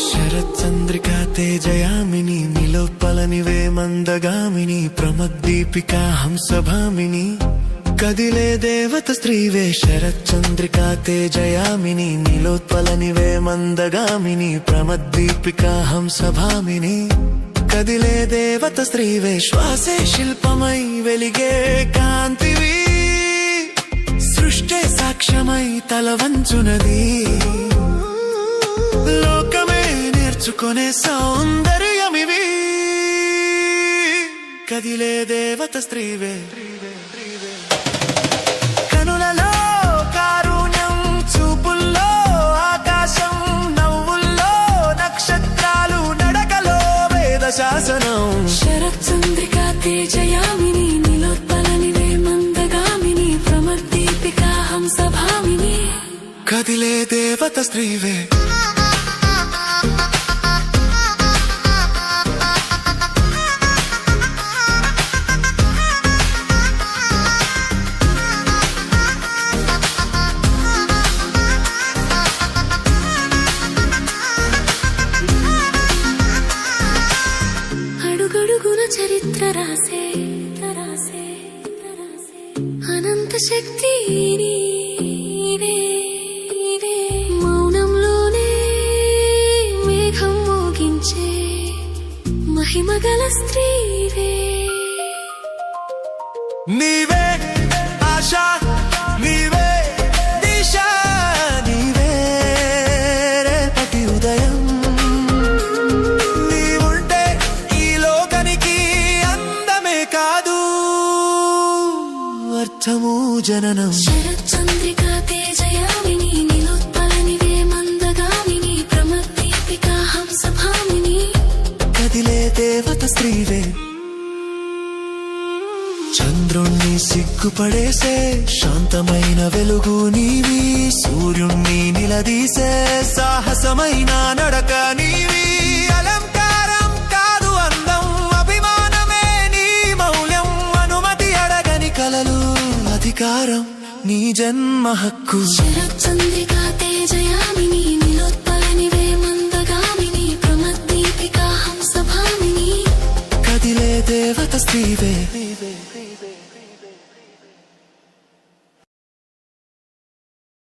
శరచంద్రికా తేజయామిని నిలోత్పలనివే మందగామిని ప్రమద్దీపికా హంసభామిని కదిలే దేవత స్త్రీవే శరచంద్రికా తేజయామిని నిలోత్పలనివే మందగామిని ప్రమద్దీపికా హంసభామిని కదిలే దేవత స్త్రీవే శ్వాసే శిల్పమై వెలిగే కాంతివి సృష్టి సాక్ష్యమై తలవంచునది లోకమే నేర్చుకునే సౌందర్యమివి కదిలే దేవత స్త్రీవే కనులలో కారుణ్యం చూపుల్లో ఆకాశం నవ్వుల్లో నక్షత్రాలు నడకలో వేద శాసనం శరచంద్రికా తేజయామిని నిలోత్పలనివే మందగామిని ప్రమద్దీపికా హంసభామిని కదిలే దేవత స్త్రీవే అడుగడుగున చరిత్ర రాసే అనంత శక్తి నీవే మౌనంలోనే మేఘం మోగించే మహిమగల స్త్రీవే నీవే ఆశా నీవే దిశ నీవే రేపటి ఉదయం నీవుంటే ఈ లోకానికి అందమే కాదు అర్థము జననం శరచంద్రికా తేజయామిని నిలోత్పలనివే మందగామిని ప్రమద్దీపికా హంసభామిని కదిలే దేవత స్త్రీవే చంద్రుణ్ణి సిగ్గుపడేసే శాంతమైన వెలుగు నీవి సూర్యుణ్ణి నిలదీసే సాహసమైన నడక నీవి అలంకారం కాదు అందం అభిమానమే నీ మౌల్యం అనుమతి అడగని కలలు అధికారం నీ జన్మ హక్కు శరచంద్రికా తేజయామిని నిలోత్పలనివే మందగామిని ప్రమద్దీపికా హంసభామిని కదిలే దేవత స్త్రీవే